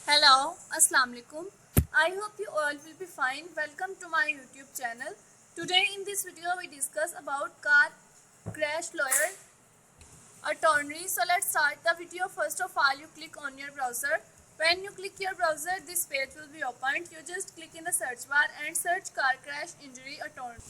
Hello, Assalamu alaikum. I hope you all will be fine. Welcome to my YouTube channel. Today in this video we discuss about car crash lawyer attorney. So let's start the video. First of all, you click on your browser. When you click your browser, this page will be opened. You just click in the search bar and search car crash injury attorney.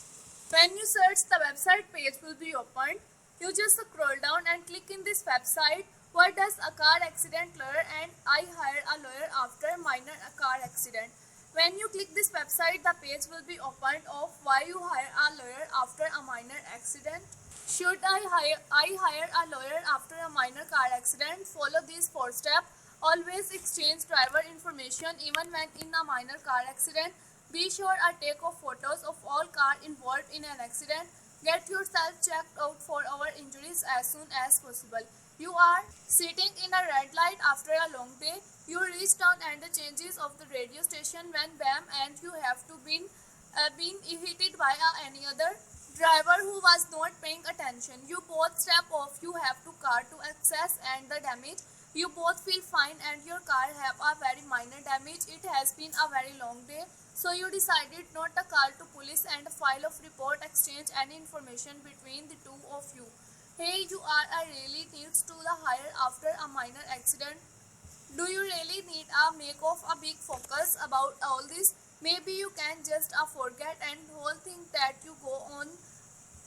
When you search, the website page will be opened. You just scroll down and click in this website. What does a car accident lawyer and I hire a lawyer after minor car accident. When you click this website, the page will be opened of why you hire a lawyer after a minor accident. Should I hire a lawyer after a minor car accident? Follow these 4 steps. Always exchange driver information even when in a minor car accident. Be sure to take off photos of all cars involved in an accident. Get yourself checked out for our injuries as soon as possible. You are sitting in a red light after a long day. You reach down and the changes of the radio station when bam and you have to been hit by any other driver who was not paying attention. You both step off. You have to car to access and the damage. You both feel fine and your car have a very minor damage. It has been a very long day. So you decided not to call to police and file of report exchange any information between the two of you. Hey, you are a really needs to the hire after a minor accident. Do you really need a make of a big focus about all this? Maybe you can just forget and whole thing that you go on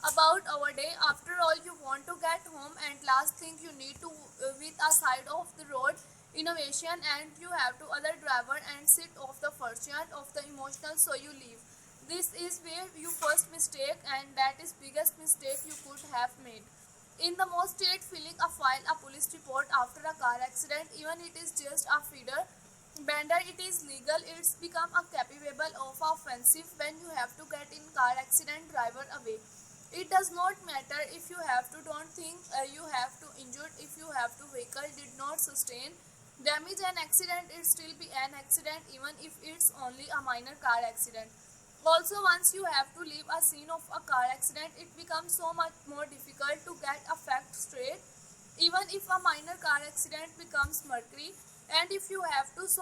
about our day. After all, you want to get home and last thing you need to with a side of the road innovation and you have to other driver and sit off the first yard of the emotional so you leave. This is where you first mistake and that is biggest mistake you could have made. In the most state filling a file a police report after a car accident, even it is just a feeder bender, it is legal. It's become a capable of offensive when you have to get in car accident driver away. It does not matter if you have to don't think you have to injured if you have to vehicle did not sustain damage an accident it still be an accident even if it's only a minor car accident. Also, once you have to leave a scene of a car accident, it becomes so much more difficult to get a fact straight. Even if a minor car accident becomes mercury, and if you have to so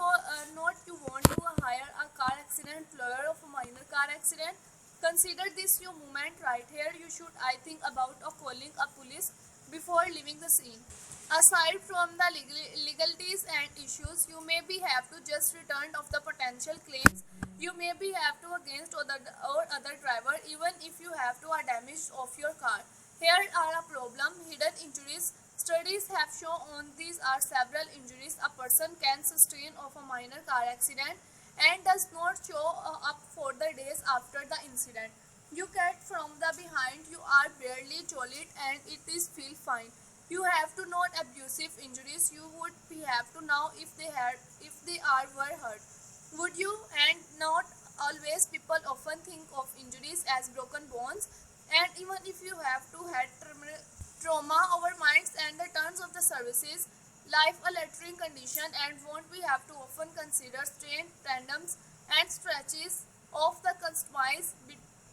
not you want to hire a car accident lawyer of a minor car accident, consider this your moment right here. You should I think about calling a police before leaving the scene. Aside from the legalities and issues, you may be have to just return of the potential claims. You may be have to against other driver even if you have to a damage of your car. Here are a problem hidden injuries. Studies have shown on these are several injuries a person can sustain of a minor car accident and does not show up for the days after the incident. You get from the behind, you are barely jolted and it is feel fine. You have to not abusive injuries. You would be have to know if they are were hurt. Would you and not always people often think of injuries as broken bones and even if you have to had trauma our minds and the terms of the services life a lettering condition and won't we have to often consider strain tendons and stretches of the customize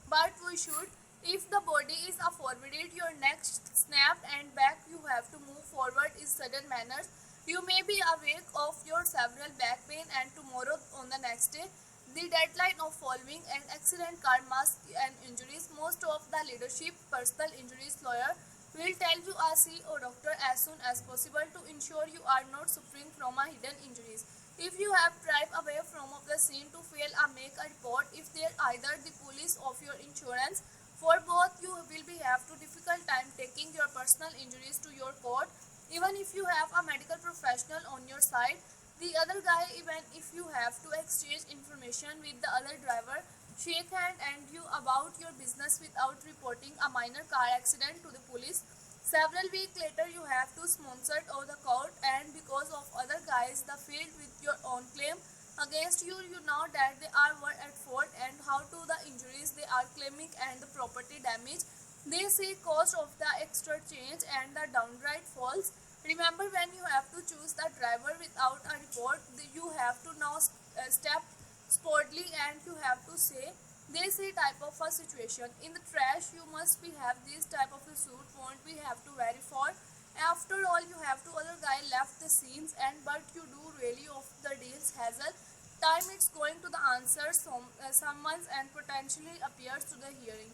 but we should if the body is a forwarded your neck snapped and back you have to move forward in sudden manners. You may be awake of your several back pain and tomorrow on the next day the deadline of following an accident car mask and injuries. Most of the leadership personal injuries lawyer will tell you a see a doctor as soon as possible to ensure you are not suffering from a hidden injuries. If you have drive away from of the scene to fail a make a report if there either the police of your insurance for both you will be have to difficult time taking your personal injuries to your court even if you have a medical professional on your side. The other guy even if you have to exchange information with the other driver shake hand and you about your business without reporting a minor car accident to the police. Several weeks later you have to sponsor or the court and because of other guys the field with your own claim against you you know that they are were at fault and how to the injuries they are claiming and the property damage. They say cost of the extra change and the downright falls. Remember when you have to choose the driver without a report you have to now step sportly and you have to say this is type of a situation in the trash you must be have this type of a suit won't we have to verify. After all you have to other guy left the scenes and but you do really of the deal files hassle. Time it's going to the answer summons and potentially appears to the hearing.